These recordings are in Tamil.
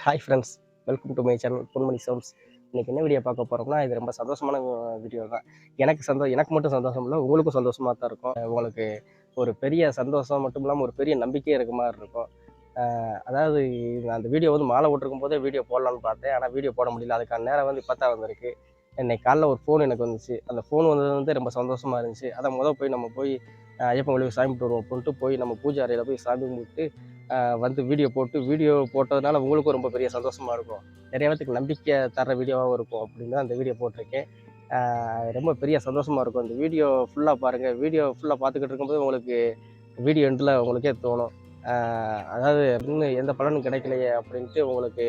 Hi friends, welcome to my channel Ponmani sounds. இன்றைக்கி என்ன வீடியோ பார்க்க போகிறோம்னா, இது ரொம்ப சந்தோஷமான வீடியோ தான். எனக்கு மட்டும் சந்தோஷம் இல்லை, உங்களுக்கும் சந்தோஷமாக தான் இருக்கும். உங்களுக்கு ஒரு பெரிய சந்தோஷம் மட்டும் இல்லாமல் ஒரு பெரிய நம்பிக்கையே இருக்க மாதிரி இருக்கும். அதாவது நான் அந்த வீடியோ வந்து மாலை போட்டிருக்கும் போதே வீடியோ போடலான்னு பார்த்தேன். ஆனால் வீடியோ போட முடியல. அதுக்கான நேரம் வந்து இப்போ தான் வந்திருக்கு. இன்னைக்கு காலைல ஒரு ஃபோன் எனக்கு வந்துச்சு. அந்த ஃபோன் வந்தது வந்து ரொம்ப சந்தோஷமாக இருந்துச்சு. அதை போய் நம்ம போய் ஐயப்பன் கோயிலுக்கு சாமி கும்பிட்டு வருவோம் அப்படின்ட்டு போய் நம்ம பூஜை அறையில் போய் சாமி கும்பிட்டு வந்து வீடியோ போட்டதுனால உங்களுக்கும் ரொம்ப பெரிய சந்தோஷமாக இருக்கும். நிறைய பேத்துக்கு நம்பிக்கை தர்ற வீடியோவாகவும் இருக்கும் அப்படின்னு தான் அந்த வீடியோ போட்டிருக்கேன். ரொம்ப பெரிய சந்தோஷமாக இருக்கும். அந்த வீடியோ ஃபுல்லாக பாருங்கள். வீடியோ ஃபுல்லாக பார்த்துக்கிட்டு இருக்கும்போது உங்களுக்கு வீடியோ எண்டில் உங்களுக்கே தோணும். அதாவது இன்னும் எந்த பலனும் கிடைக்கலையே அப்படின்ட்டு உங்களுக்கு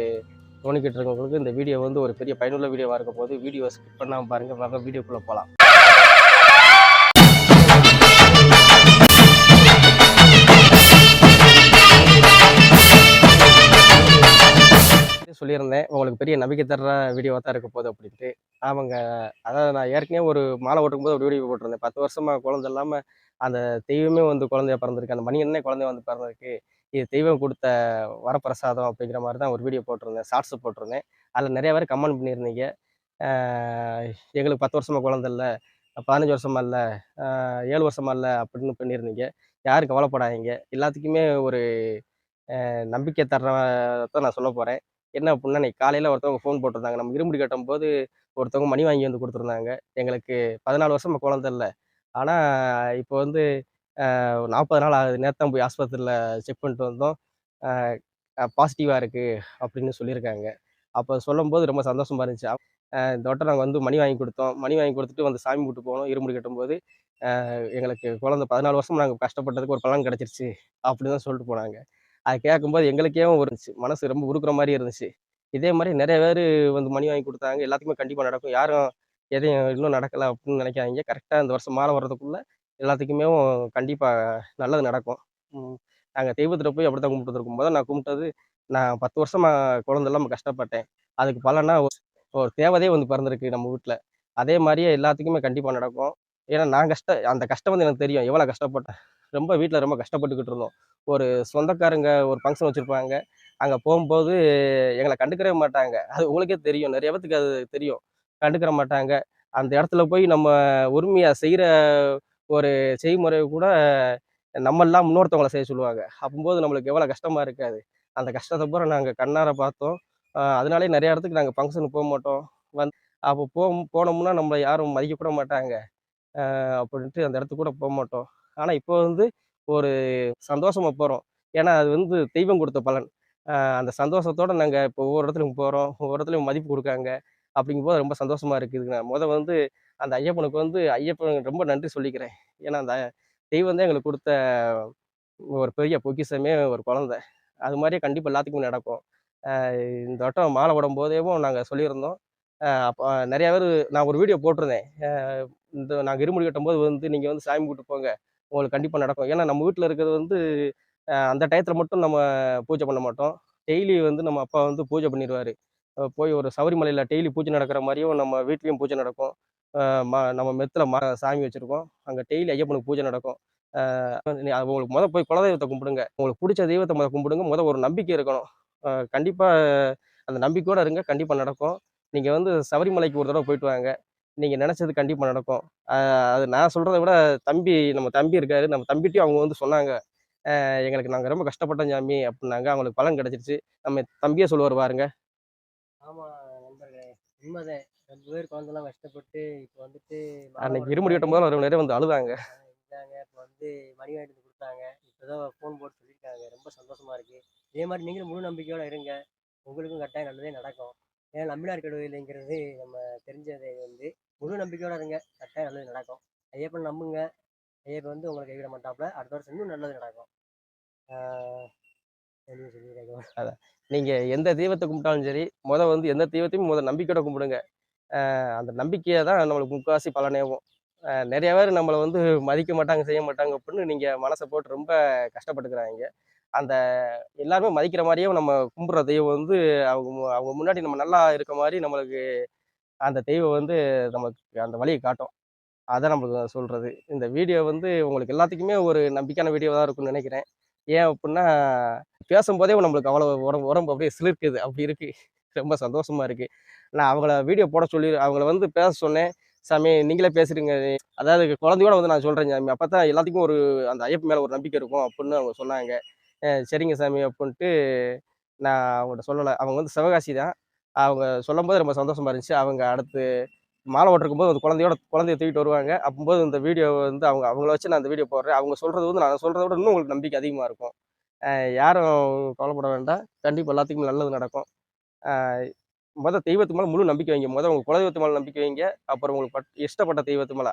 தோணிக்கிட்டு இருக்கவங்களுக்கு இந்த வீடியோ வந்து ஒரு பெரிய பயனுள்ள வீடியோவாக இருக்க போது வீடியோ ஸ்கிப் பண்ணாமல் பாருங்கள். வாங்க வீடியோக்குள்ளே போகலாம். சொல்லியிருந்தேன் உங்களுக்கு பெரிய நம்பிக்கை தர்ற வீடியோவாக தான் இருக்க போகுது அப்படின்ட்டு. அவங்க அதாவது நான் ஏற்கனவே ஒரு மாலை ஓட்டும்போது ஒரு வீடியோ போட்டிருந்தேன். 10 வருஷமா குழந்தை இல்லாமல் அந்த தெய்வமே வந்து குழந்தையா பிறந்திருக்கு, அந்த மணியண்ணே குழந்தையா வந்து பிறந்திருக்கு, இது தெய்வம் கொடுத்த வரப்பிரசாதம் அப்படிங்கிற மாதிரி தான் ஒரு வீடியோ போட்டிருந்தேன், ஷார்ட்ஸ் போட்டிருந்தேன். அதில் நிறைய பேர் கமெண்ட் பண்ணியிருந்தீங்க, எங்களுக்கு 10 வருஷமா குழந்தை இல்லை, 15 வருஷமா இல்லை, 7 வருஷமா இல்லை அப்படின்னு பண்ணியிருந்தீங்க. யாரும் கவலைப்படாதீங்க. எல்லாத்துக்குமே ஒரு நம்பிக்கை தர்றதான் நான் சொல்ல போகிறேன். என்ன அப்புட்னா, இன்னைக்கு காலையில ஒருத்தவங்க ஃபோன் போட்டிருந்தாங்க. நம்ம இருமுடி கட்டும்போது ஒருத்தவங்க மணி வாங்கி வந்து குடுத்துருந்தாங்க. எங்களுக்கு 14 வருஷமா குழந்தை இல்ல. ஆனா, இப்போ வந்து 40 நாள் ஆகுது. நேத்து தான் போய் ஆஸ்பத்திரியில செக் பண்ணிட்டு வந்தோம். அ பாசிட்டிவா இருக்கு அப்படின்னு சொல்லியிருக்காங்க. அப்ப சொல்லும்போது ரொம்ப சந்தோஷமா இருந்துச்சு. இந்த வட்டம் நாங்க வந்து மணி வாங்கி குடுத்தோம். மணி வாங்கி குடுத்துட்டு வந்து சாமி கும்பிட்டு போனோம். இருமுடி கட்டும்போது, எங்களுக்கு குழந்தை 14 வருஷமா நாங்க கஷ்டப்பட்டதுக்கு ஒரு பலன் கிடைச்சிருச்சு அப்படின்னு தான் சொல்லிட்டு போனாங்க. அத கேட்கும்போது எங்களுக்கே இருந்துச்சு. மனசு ரொம்ப உருக்குற மாரி இருந்துச்சு. இதே மாரி நெறைய பேரு வந்து மணி வாங்கி குடுத்தாங்க. எல்லாத்துக்குமே கண்டிப்பா நடக்கும். யாரும் எதையும் இன்னும் நடக்கல அப்படின்னு நினைக்காதீங்க. கரெக்ட்டா இந்த வருஷம் மாலை வர்றதுக்குள்ள எல்லாத்துக்குமே கண்டிப்பா நல்லது நடக்கும். ம். நாங்க தெய்வத்திட்ட போய் அப்படித்தான் கும்பிட்டு வந்திருக்கோம். நான் கும்பிட்டது நான் 10 வருஷமா குழந்தை இல்லாம கஷ்டப்பட்டேன். அதுக்கு பலனா ஒரு தேவதையே வந்து பிறந்திருக்கு நம்ம வீட்ல. அதே மாரியே எல்லாத்துக்குமே கண்டிப்பா நடக்கும். ஏன்னா நான் அந்த கஷ்டம் வந்து எனக்கு தெரியும். எவ்வளோ கஷ்டப்பட்டேன். வீட்ல ரொம்ப கஷ்டப்பட்டுக்கிட்டு இருந்தோம். ஒரு சொந்தக்காரங்க ஒரு ஃபங்ஷன் வச்சிருப்பாங்க. அங்க போம்போது எங்கள கண்டுக்கவே மாட்டாங்க. அது உங்களுக்கே தெரியும். நெறைய பேத்துக்கு அது தெரியும். கண்டுக்கிற மாட்டாங்க. அந்த இடத்துல போய் நம்ம உரிமையா செய்ற ஒரு செய்முறை கூட நம்மல்லாம் இன்னொருத்தவங்கள செய்ய சொல்லுவாங்க. அப்பம்போது நம்மளுக்கு எவ்வளோ கஷ்டமா இருக்காது. அந்த கஷ்டத்த பூரா நாங்க கண்ணார பார்த்தோம். அதனாலேயே நெறைய இடத்துக்கு நாங்க ஃபங்ஷனுக்கு போமாட்டோம். வந் அப்போ போனோம்னா நம்மள யாரும் மதிக்க கூட மாட்டாங்க. அப்படின்ட்டு அந்த இடத்துக்கு கூட போமாட்டோம். ஆனா இப்போ வந்து ஒரு சந்தோஷமா போறோம். ஏன்னா அது வந்து தெய்வம் குடுத்த பலன். அந்த சந்தோஷத்தோட நாங்க இப்போ ஒவ்வொரு இடத்துலயும் போறோம். ஒவ்வொரு இடத்துலயும் மதிப்பு குடுக்காங்க. அப்படிங்கும்போது ரொம்ப சந்தோஷமா இருக்குதுங்க. வந்து அந்த ஐயப்பனுக்கு வந்து ஐயப்பனுக்கு ரொம்ப நன்றி சொல்லிக்கிறேன். ஏன்னா அந்த தெய்வம் தான் எங்களுக்கு குடுத்த ஒரு பெரிய பொக்கிஷமே ஒரு குழந்தை. அது மாரியே கண்டிப்பா எல்லாத்துக்குமே நடக்கும். இந்த வட்டம் மாலை போடும்போதேவும் நாங்க சொல்லியிருந்தோம். அப்ப நெறைய பேரு நான் ஒரு வீடியோ போட்டிருந்தேன். நாங்க இருமுடி கட்டும்போது வந்து நீங்க வந்து சாமி கும்பிட்டு போங்க. உங்களுக்கு கண்டிப்பா நடக்கும். ஏன்னா நம்ம வீட்ல இருக்கிறது வந்து அந்த டயத்துல மட்டும் நம்ம பூஜை பண்ண மாட்டோம். டெய்லி வந்து நம்ம அப்பா வந்து பூஜை பண்ணிருவாரு. போய் ஒரு சபரிமலையில டெய்லி பூஜை நடக்கிற மாரியும் நம்ம வீட்லயும் பூஜை நடக்கும். அ நம்ம மெத்துல சாமி வச்சிருக்கோம். அங்க டெய்லி ஐயப்பனுக்கு பூஜை நடக்கும். உங்களுக்கு போய் குலதெய்வத்த கும்பிடுங்க. உங்களுக்கு புடிச்ச தெய்வத்த கும்பிடுங்க. ஒரு நம்பிக்கை இருக்கணும். கண்டிப்பா அந்த நம்பிக்கையோட இருங்க. கண்டிப்பா நடக்கும். நீங்க வந்து சபரிமலைக்கு ஒரு தடவ போயிட்டு வாங்க. நீங்க நெனச்சது கண்டிப்பா நடக்கும். அ அது நான் சொல்றத விட நம்ம தம்பி இருக்காரு. நம்ம தம்பிட்டயும் அவங்க வந்து சொன்னாங்க. எங்களுக்கு நாங்க ரொம்ப கஷ்டப்பட்டோம் சாமி அப்டின்னாங்க. அவங்களுக்கு பலன் கிடைச்சிருச்சு. நம்ம தம்பியே சொல்லுவாரு பாருங்க. ஆமா நண்பர்களே. உண்மதான். 2 பேர் குழந்தலாம் கஷ்டப்பட்டு இப்ப வந்துட்டு மாலை அன்னைக்கு இருமுடி போடுறதுக்காக கட்டும்போது ஒரு நிறைய வந்து அழுதாங்க. இருந்தாங்க. இப்ப வந்து மணி வாங்கிட்டு வந்து குடுத்தாங்க. இப்பதான் ஃபோன் போட்டு சொல்லியிருக்காங்க. ரொம்ப சந்தோஷமா இருக்கு. இதே மாரி நீங்களும் முழு நம்பிக்கையோட இருங்க. உங்களுக்கும் கட்டாயம் நல்லதே நடக்கும். ஏன்னா நம்பினார் கெடுவதில்லைங்கிறது நம்ம தெரிஞ்சது வந்து முழு நம்பிக்கையோட இருங்க. கட்டாயம் நல்லது நடக்கும். ஐயப்பன நம்புங்க. ஐயப்பன் வந்து உங்கள கைவிட மாட்டாப்ல. அடுத்த வருஷம் இன்னும் நல்லது நடக்கும். ஆ எதுவும் சொல்லியிருக்காங்க. அதான். நீங்க எந்த தெய்வத்த கும்பிட்டாலும் சரி, வந்து எந்த தெய்வத்தையும் நம்பிக்கையோட கும்பிடுங்க. அந்த நம்பிக்கைய தான் நம்மளுக்கு முக்காவாசி பலனேவும். நெறைய பேர் நம்மள வந்து மதிக்க மாட்டாங்க, செய்ய மாட்டாங்க அப்டின்னு நீங்க மனச போட்டு ரொம்ப கஷ்டப்பட்டுக்கிறாய்ங்க. அந்த எல்லாருமே மதிக்கிற மாரியே நம்ம கும்பிடுற தெய்வம் வந்து அவங்க முன்னாடி நம்ம நல்லா இருக்க மாரி நம்மளுக்கு அந்த தெய்வம் வந்து நமக்கு அந்த வழிய காட்டும். அதான் நம்மளுக்கு சொல்றது. இந்த வீடியோ வந்து உங்களுக்கு எல்லாத்துக்குமே ஒரு நம்பிக்கையான வீடியோவா தான் இருக்கும்னு நெனைக்கிறேன். ஏன் அப்புட்ன்னா, பேசும்போதே நம்மளுக்கு அவ்வளோ உடம்பு உடம்பு அப்படியே சிலிர்க்குது. அப்படி இருக்கு. ரொம்ப சந்தோஷமா இருக்கு. நான் அவங்கள வீடியோ போட சொல்லி அவங்கள வந்து பேச சொன்னேன். "சாமி நீங்களே பேசிடுங்க." அதாவது குழந்தையோட வந்து நான் சொல்றேன் சாமி. அப்பதான் எல்லாத்துக்கும் ஒரு அந்த ஐயப்பன் மேல ஒரு நம்பிக்கை இருக்கும் அப்புட்ன்னு அவங்க சொன்னாங்க. சரிங்க சாமி அப்புட்ன்ட்டு நான் அவங்கள்ட்ட சொல்லல. அவங்க வந்து சிவகாசி தான். அவங்க சொல்லும்போது ரொம்ப சந்தோஷமா இருந்துச்சு. அவங்க அடுத்து மாலை போட்டிருக்கும்போது அந்த குழந்தைய தூக்கிட்டு வருவாங்க. அப்பம்போது இந்த வீடியோ வந்து அவங்கள வச்சு நான் இந்த வீடியோ போடுறேன். அவங்க சொல்றது வந்து நான் சொல்றத விட இன்னும் உங்களுக்கு நம்பிக்கை அதிகமா இருக்கும். யாரும் கவலைப்பட வேண்டாம். கண்டிப்பா எல்லாத்துக்குமே நல்லது நடக்கும். அ தெய்வத்து மேல முழு நம்பிக்கை வைங்க. உங்க குலதெய்வத்து மேல நம்பிக்கை வைங்க. அப்புறம் உங்களுக்கு இஷ்டப்பட்ட தெய்வத்து மேல.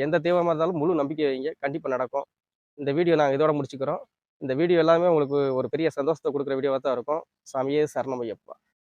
எந்த தெய்வமா இருந்தாலும் முழு நம்பிக்கை வைங்க. கண்டிப்பா நடக்கும். இந்த வீடியோ நாங்க இதோட முடிச்சுக்கிறோம். இந்த வீடியோ எல்லாமே உங்களுக்கு ஒரு பெரிய சந்தோஷத்த குடுக்குற வீடியோவா தான் இருக்கும். சாமியே சரணம் ஐயப்பா!